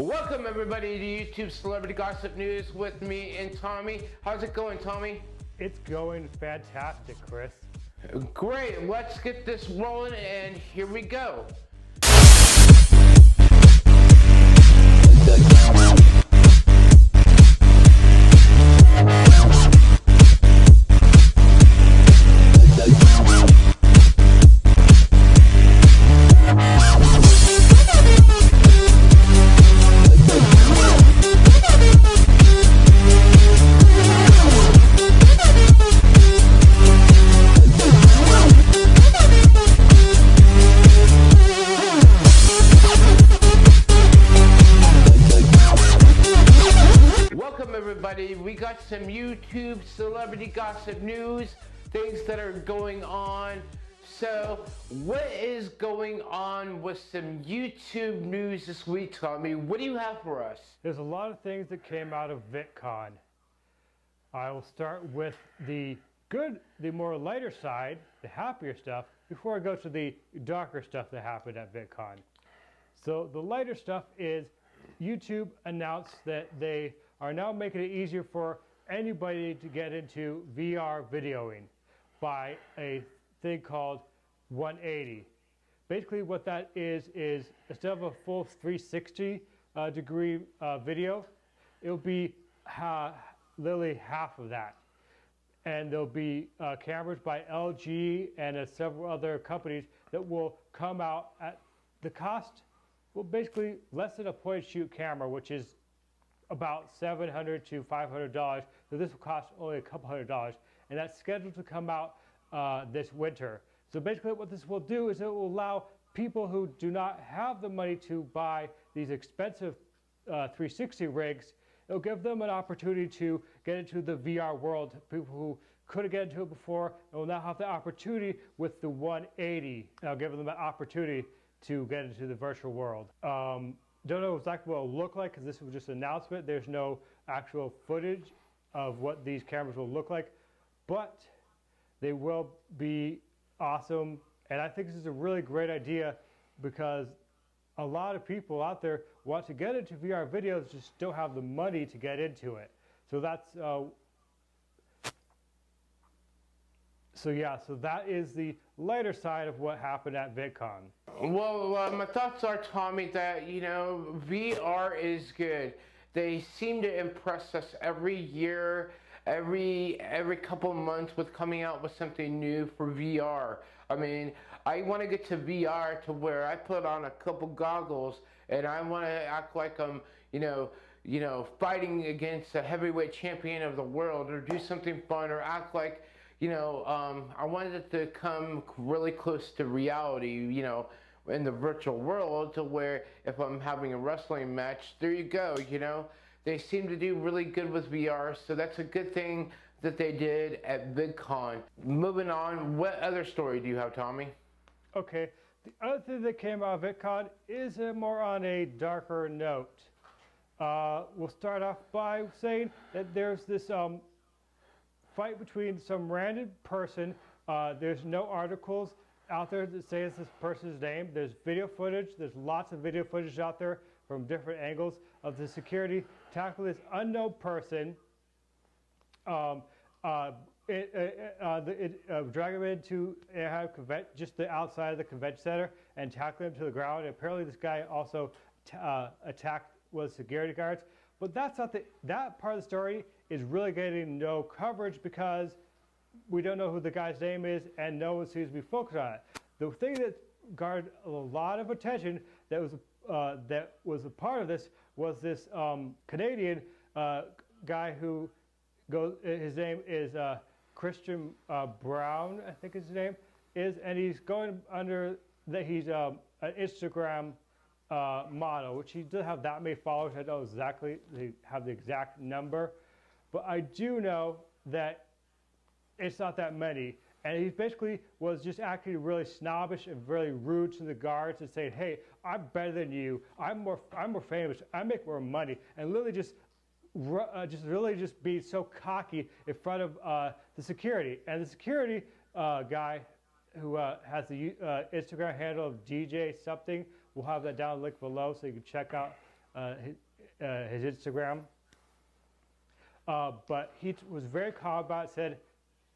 Welcome everybody to YouTube Celebrity Gossip News with me and Tommy. How's it going, Tommy? It's going fantastic, Chris. Great, let's get this rolling and here we go. Everybody, we got some YouTube celebrity gossip news, things that are going on. So what is going on with some YouTube news this week, Tommy? What do you have for us? There's a lot of things that came out of VidCon. I will start with the more lighter side, the happier stuff, before I go to the darker stuff that happened at VidCon. So the lighter stuff is YouTube announced that they are now making it easier for anybody to get into VR videoing by a thing called 180. Basically what that is instead of a full 360 degree video, it'll be literally half of that. And there'll be cameras by LG and several other companies that will come out at the cost, well, basically less than a point-and-shoot camera, which is about $700 to $500. So this will cost only a couple $100s, and that's scheduled to come out this winter. So basically what this will do is it will allow people who do not have the money to buy these expensive 360 rigs, it'll give them an opportunity to get into the VR world. People who couldn't get into it before will now have the opportunity with the 180. It'll give them an opportunity to get into the virtual world. Don't know exactly what it'll look like because this was just an announcement. There's no actual footage of what these cameras will look like, but they will be awesome. And I think this is a really great idea because a lot of people out there want to get into VR videos, just don't have the money to get into it. So that's, so that is the lighter side of what happened at VidCon. Well, my thoughts are, Tommy, that, you know, VR is good. They seem to impress us every year, every couple of months with coming out with something new for VR. I mean, I want to get to VR to where I put on a couple goggles and I want to act like I'm, you know, fighting against a heavyweight champion of the world, or do something fun, or act like, you know, I wanted it to come really close to reality, you know, in the virtual world, to where if I'm having a wrestling match, there you go, you know. They seem to do really good with VR, so that's a good thing that they did at VidCon. Moving on, what other story do you have, Tommy? Okay, the other thing that came out of VidCon is more on a darker note. We'll start off by saying that there's this fight between some random person. There's no articles out there that says this person's name. There's video footage. There's lots of video footage out there from different angles of the security tackle this unknown person, drag him into just the outside of the convention center and tackle him to the ground. And apparently this guy also attacked security guards. But that's not that part of the story is really getting no coverage because we don't know who the guy's name is and no one seems to be focused on it. The thing that garnered a lot of attention that was a part of this was this Canadian guy who his name is Christian Brown, I think his name is, and he's going under that he's an Instagram model, which he doesn't have that many followers. I don't know exactly, they have the exact number, but I do know that it's not that many. And he basically was just acting really snobbish and really rude to the guards and saying, "Hey, I'm better than you. I'm more famous. I make more money." And literally just being so cocky in front of the security. And the security guy who has the Instagram handle of DJ something, we'll have that down link below so you can check out his Instagram. But he was very calm about it, said,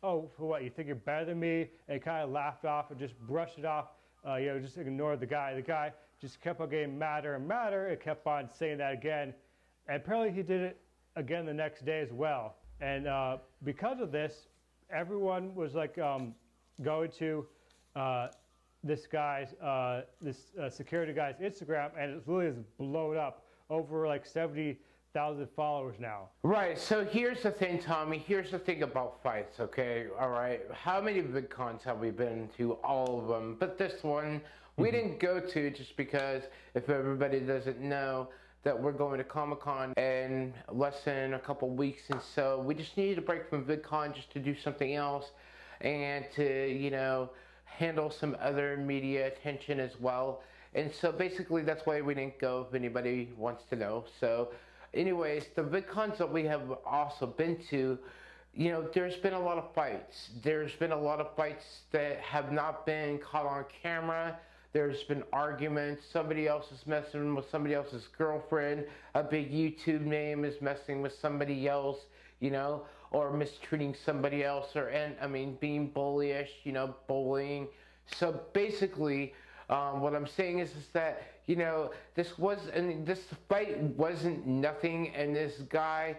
"Oh, for what, you think you're better than me?" And kind of laughed off and just brushed it off, just ignored the guy. The guy just kept on getting madder and madder and kept on saying that again. And apparently he did it again the next day as well. And because of this, everyone was like going to this guy's, security guy's Instagram, and it really has blown up over like 70,000 followers now. Right, so here's the thing, Tommy. Here's the thing about fights, okay? All right, how many VidCons have we been to? All of them. But this one, we didn't go to just because, if everybody doesn't know, that we're going to Comic-Con in less than a couple weeks, and so we just needed a break from VidCon just to do something else and to, you know, handle some other media attention as well. And so basically that's why we didn't go, if anybody wants to know. So anyways, the VidCons that we have also been to, you know, there's been a lot of fights. There's been a lot of fights that have not been caught on camera. There's been arguments. Somebody else is messing with somebody else's girlfriend. A big YouTube name is messing with somebody else, you know, or mistreating somebody else, or, and I mean, being bullyish, you know, bullying. So basically, what I'm saying is that, you know, this fight wasn't nothing, and this guy,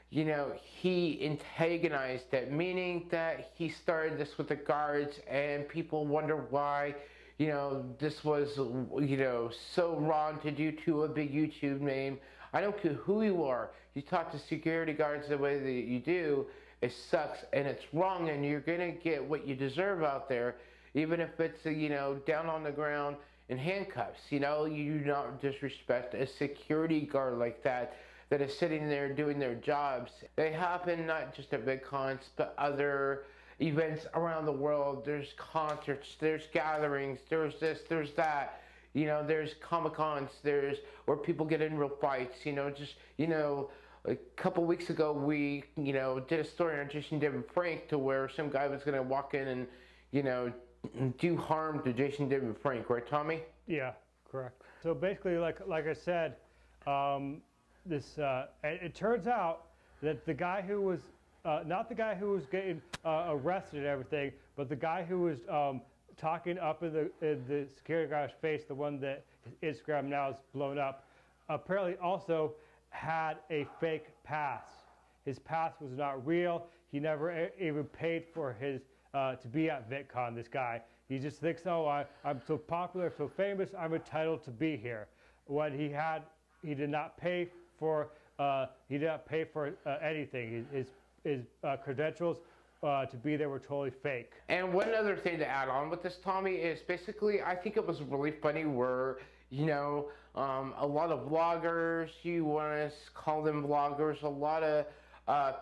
you know, he antagonized it, meaning that he started this with the guards, and people wonder why, you know, this was, you know, so wrong to do to a big YouTube name. I don't care who you are. You talk to security guards the way that you do, it sucks and it's wrong, and you're gonna get what you deserve out there, even if it's, you know, down on the ground in handcuffs. You know, you do not disrespect a security guard like that is sitting there doing their jobs. They happen not just at VidCons, but other events around the world. There's concerts, there's gatherings, there's this, there's that. You know, there's Comic-Cons, there's where people get in real fights. You know, just, you know, a couple weeks ago we, you know, did a story on Jason David Frank to where some guy was going to walk in and, you know, do harm to Jason David Frank, right, Tommy? Yeah, correct. So basically, like I said, it turns out that the guy who was not the guy who was getting arrested and everything, but the guy who was talking up in the security guard's face, the one that his Instagram now is blown up, apparently also had a fake pass. His pass was not real. He never even paid for his to be at VidCon, this guy. He just thinks, oh, I'm so popular, so famous, I'm entitled to be here. When he did not pay for anything. His credentials to be there were totally fake. And one other thing to add on with this, Tommy, is basically, I think it was really funny where, you know, a lot of vloggers, you want to call them vloggers, a lot of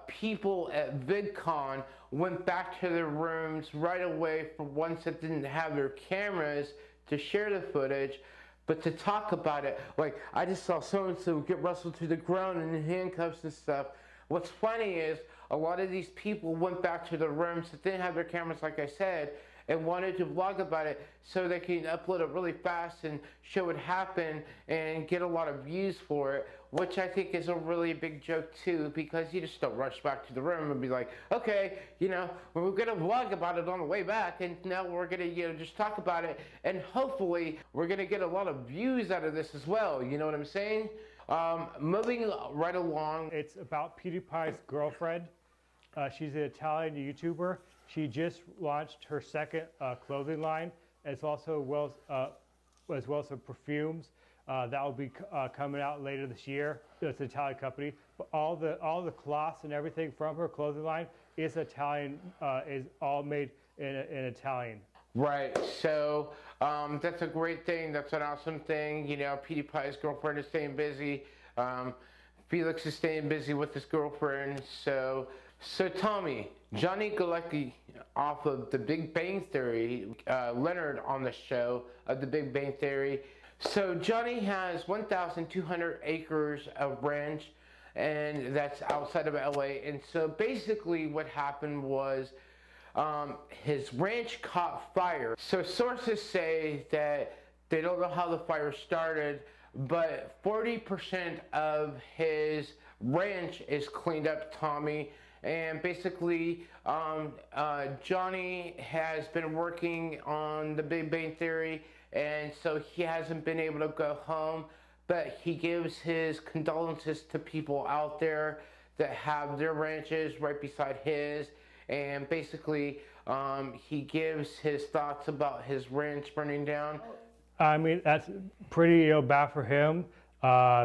people at VidCon went back to their rooms right away for ones that didn't have their cameras to share the footage, but to talk about it. Like, I just saw so-and-so get wrestled to the ground and in handcuffs and stuff. What's funny is a lot of these people went back to their rooms that didn't have their cameras, like I said, and wanted to vlog about it so they can upload it really fast and show it happen and get a lot of views for it, which I think is a really big joke too, because you just don't rush back to the room and be like, okay, you know, we're gonna vlog about it on the way back, and now we're gonna, you know, just talk about it, and hopefully we're gonna get a lot of views out of this as well, you know what I'm saying? Moving right along. It's about PewDiePie's girlfriend. She's an Italian YouTuber. She just launched her second clothing line, as well as some perfumes that will be coming out later this year. It's an Italian company, but all the cloths and everything from her clothing line is Italian. Is all made in Italian. Right, so that's a great thing. That's an awesome thing. You know, PewDiePie's girlfriend is staying busy. Felix is staying busy with his girlfriend. So Tommy, Johnny Galecki off of The Big Bang Theory, Leonard on the show of The Big Bang Theory. So Johnny has 1,200 acres of ranch, and that's outside of LA. And so basically what happened was his ranch caught fire. So sources say that they don't know how the fire started, but 40% of his ranch is cleaned up, Tommy. And basically, Johnny has been working on the Big Bang Theory, and so he hasn't been able to go home, but he gives his condolences to people out there that have their ranches right beside his, and basically he gives his thoughts about his ranch burning down. I mean, that's pretty bad for him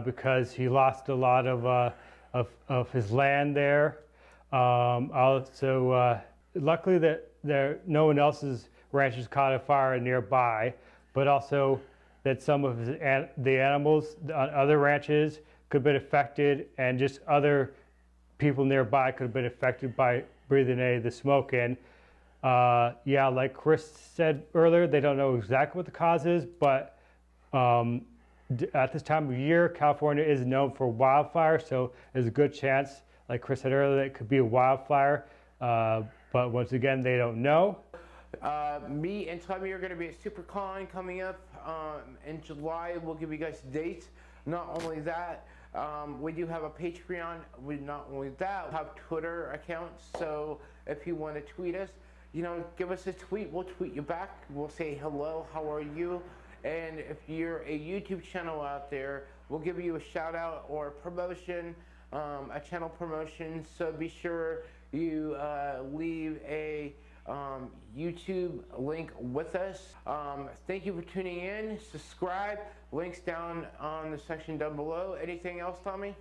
because he lost a lot of his land there. Also, luckily that no one else's ranches caught a fire nearby, but also that some of the animals on other ranches could have been affected, and just other people nearby could have been affected by breathing any of the smoke in. Yeah, like Chris said earlier, they don't know exactly what the cause is, but at this time of year, California is known for wildfire, so there's a good chance, like Chris said earlier, that it could be a wildfire, but once again, they don't know. Me and Tommy are going to be at SuperCon coming up in July. We'll give you guys dates. Not only that, we do have a Patreon. Not only that, we have Twitter accounts, so if you want to tweet us, you know, give us a tweet. We'll tweet you back. We'll say hello, how are you? And if you're a YouTube channel out there, we'll give you a shout out or a promotion, a channel promotion. So be sure you leave a YouTube link with us. Thank you for tuning in. Subscribe. Links down on the section down below. Anything else, Tommy?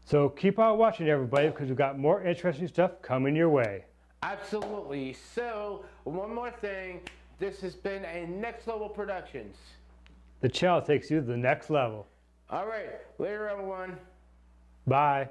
So keep on watching, everybody, because we've got more interesting stuff coming your way. Absolutely. So, one more thing. This has been a Next Level Productions. The channel takes you to the next level. All right. Later, everyone. Bye.